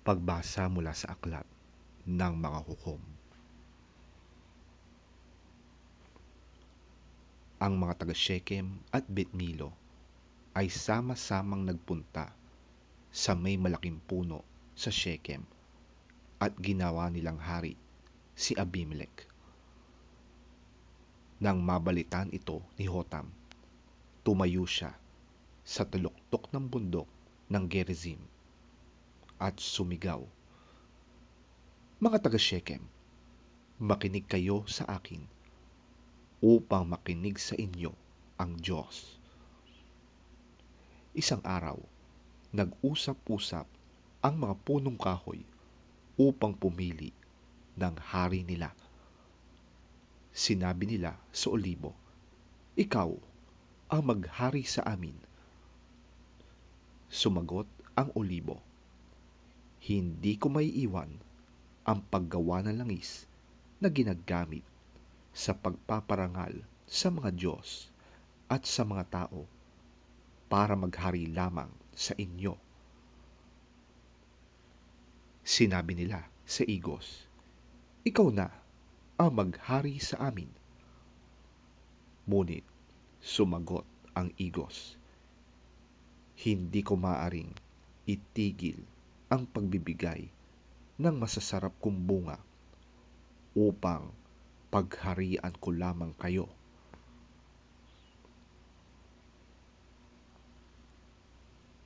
Pagbasa mula sa aklat ng mga hukom. Ang mga taga Shechem at Bet Milo ay sama-samang nagpunta sa may malaking puno sa Shechem at ginawa nilang hari si Abimelech. Nang mabalitaan ito ni Hotam, tumayo siya sa taluktok ng bundok ng Gerizim at sumigaw, "Mga taga Shechem, makinig kayo sa akin upang makinig sa inyo ang Diyos." Isang araw, nag-usap-usap ang mga punong kahoy upang pumili ng hari nila. Sinabi nila sa olibo, "Ikaw ang maghari sa amin." Sumagot ang olibo, "Hindi ko maiiwan ang paggawa ng langis na ginagamit sa pagpaparangal sa mga Diyos at sa mga tao para maghari lamang sa inyo." Sinabi nila sa igos, "Ikaw na ang maghari sa amin." Ngunit sumagot ang igos, "Hindi ko maaring itigil ang pagbibigay ng masasarap kong bunga upang pagharian ko lamang kayo."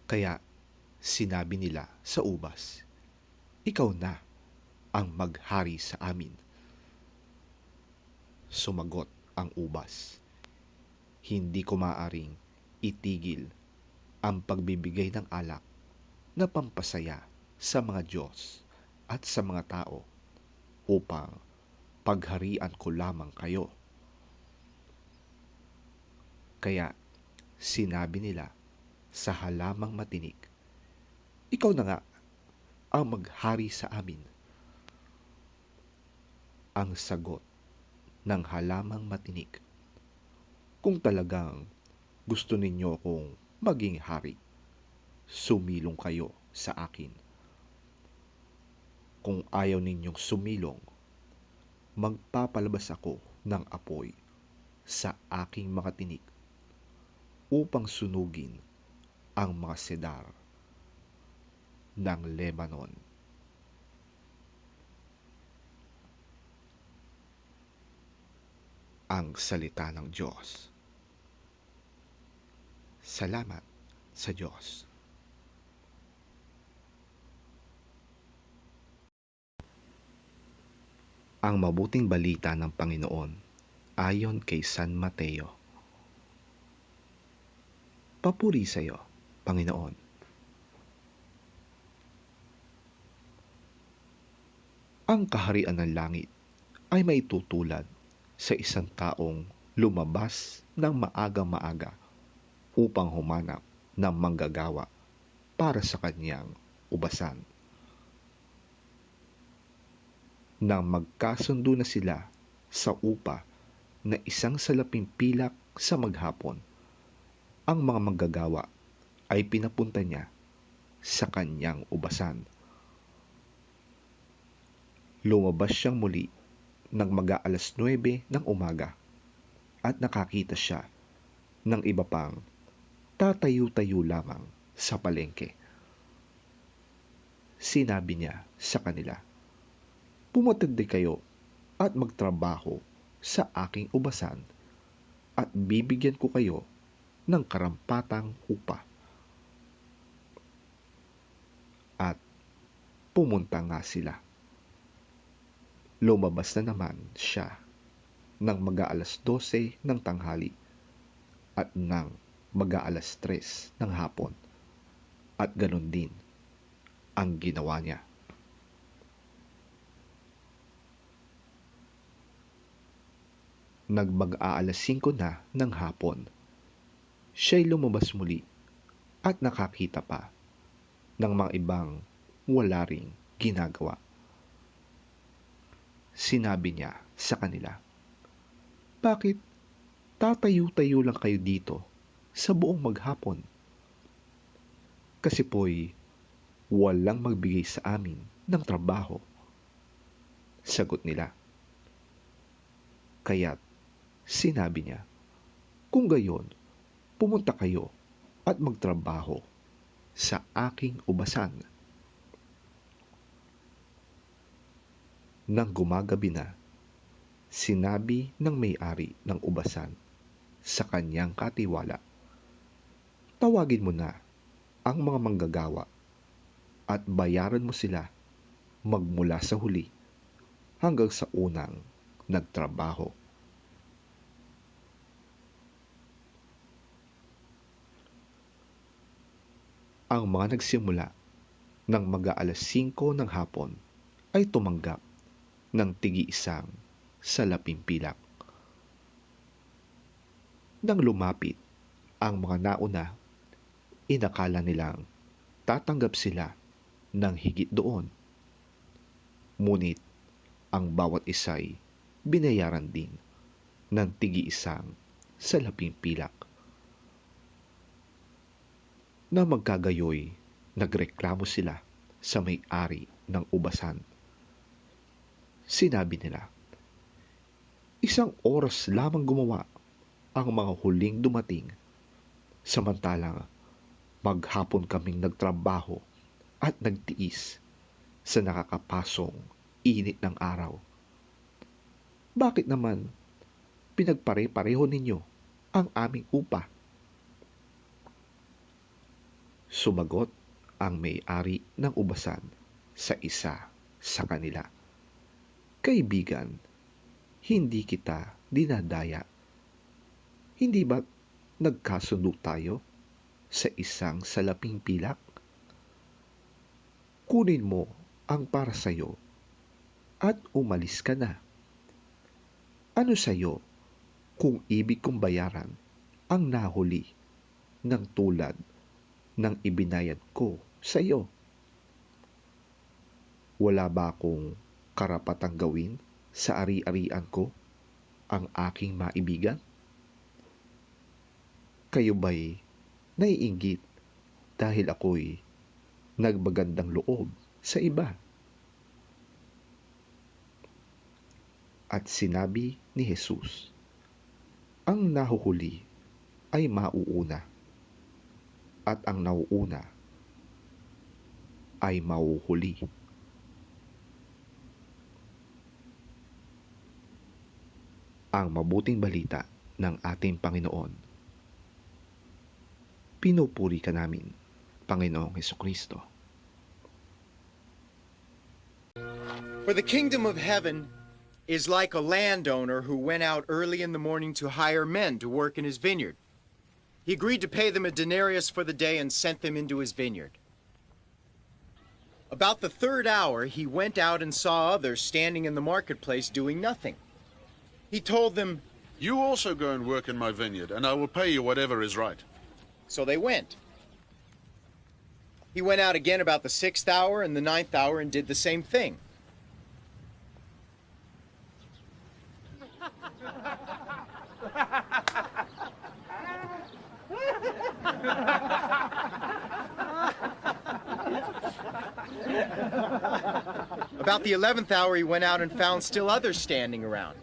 Kaya sinabi nila sa ubas, "Ikaw na ang maghari sa amin." Sumagot ang ubas, "Hindi ko maaring itigil ang pagbibigay ng alak na pampasaya sa mga Diyos at sa mga tao upang pagharian ko lamang kayo." Kaya sinabi nila sa halamang matinik, "Ikaw na nga ang maghari sa amin." Ang sagot ng halamang matinik, "Kung talagang gusto ninyo akong maging hari, sumilong kayo sa akin. Kung ayaw ninyong sumilong, magpapalabas ako ng apoy sa aking mga tinik upang sunugin ang mga sedar ng Lebanon." Ang salita ng Diyos. Salamat sa Diyos. Ang mabuting balita ng Panginoon ayon kay San Mateo. Papuri sa iyo, Panginoon. Ang kaharian ng langit ay maitutulad sa isang taong lumabas ng maaga-maaga upang humanap ng manggagawa para sa kanyang ubasan. Nang magkasundo na sila sa upa na isang salaping pilak sa maghapon, ang mga manggagawa ay pinapunta niya sa kanyang ubasan. Lumabas siyang muli ng mag-aalas 9 ng umaga at nakakita siya ng iba pang tatayo-tayo lamang sa palengke. Sinabi niya sa kanila, "Pumatindi kayo at magtrabaho sa aking ubasan at bibigyan ko kayo ng karampatang upa." At pumunta nga sila. Lumabas na naman siya ng mag-aalas 12 ng tanghali at ng mag-aalas 3 ng hapon, at ganon din ang ginawa niya. Nag-mag-aalas 5 na ng hapon, siya'y lumabas muli at nakakita pa ng mga ibang wala ring ginagawa. Sinabi niya sa kanila, "Bakit tatayo-tayo lang kayo dito sa buong maghapon? Kasi po'y walang magbigay sa amin ng trabaho. Sagot nila. Kaya't sinabi niya, kung gayon, pumunta kayo at magtrabaho sa aking ubasan. Nang gumagabi na, sinabi ng may-ari ng ubasan sa kanyang katiwala, tawagin mo na ang mga manggagawa at bayaran mo sila magmula sa huli hanggang sa unang nagtrabaho. Ang mga nagsimula ng mag-aalas 5 ng hapon ay tumanggap ng tigi-isang salaping pilak. Nang lumapit ang mga nauna, inakala nilang tatanggap sila ng higit doon. Ngunit ang bawat isa'y binayaran din ng tigi-isang salaping pilak. Na magkagayoy, nagreklamo sila sa may-ari ng ubasan. Sinabi nila, 1 oras lamang gumawa ang mga huling dumating, samantalang maghapon kaming nagtrabaho at nagtiis sa nakakapasong init ng araw. Bakit naman pinagpare-pareho ninyo ang aming upa? Sumagot ang may-ari ng ubasan sa isa sa kanila, Kaibigan, hindi kita dinadaya. Hindi ba nagkasundo tayo sa isang salaping pilak? Kunin mo ang para sa'yo at umalis ka na. Ano sa'yo kung ibig kong bayaran ang nahuli ng tulad ng ibinayad ko sa iyo? Wala ba akong karapatang gawin sa ari-arian ko ang aking maibigan? Kayo ba'y naiinggit dahil ako'y nagbagandang loob sa iba? At sinabi ni Jesus, ang nahuhuli ay mauuna, at ang nauuna ay mauhuli. Ang mabuting balita ng ating Panginoon. Pinupuri ka namin, Panginoong Hesukristo. For the kingdom of heaven is like a landowner who went out early in the morning to hire men to work in his vineyard. He agreed to pay them a denarius for the day and sent them into his vineyard. About the 3rd hour, he went out and saw others standing in the marketplace doing nothing. He told them, you also go and work in my vineyard, and I will pay you whatever is right. So they went. He went out again about the 6th hour and the 9th hour and did the same thing. About the 11th hour, he went out and found still others standing around.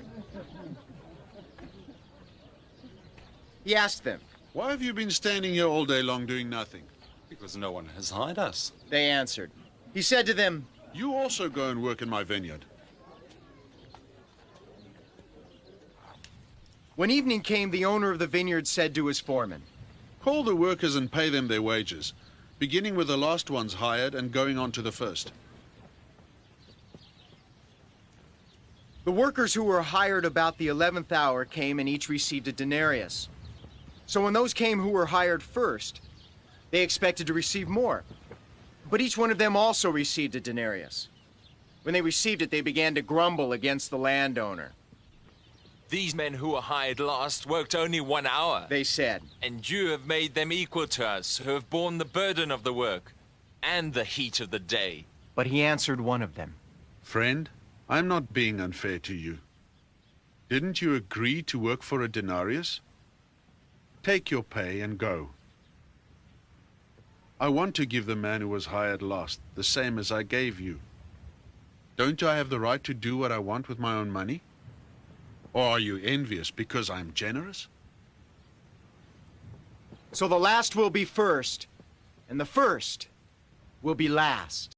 He asked them, why have you been standing here all day long doing nothing? Because no one has hired us. They answered. He said to them, you also go and work in my vineyard. When evening came, the owner of the vineyard said to his foreman, call the workers and pay them their wages, beginning with the last ones hired and going on to the first. The workers who were hired about the 11th hour came and each received a denarius. So when those came who were hired first, they expected to receive more. But each one of them also received a denarius. When they received it, they began to grumble against the landowner. These men who were hired last worked only 1 hour, They said, and you have made them equal to us, who have borne the burden of the work and the heat of the day. but he answered one of them, Friend, I'm not being unfair to you. Didn't you agree to work for a denarius? Take your pay and go. I want to give the man who was hired last the same as I gave you. Don't I have the right to do what I want with my own money? Or are you envious because I'm generous? So the last will be first, and the first will be last.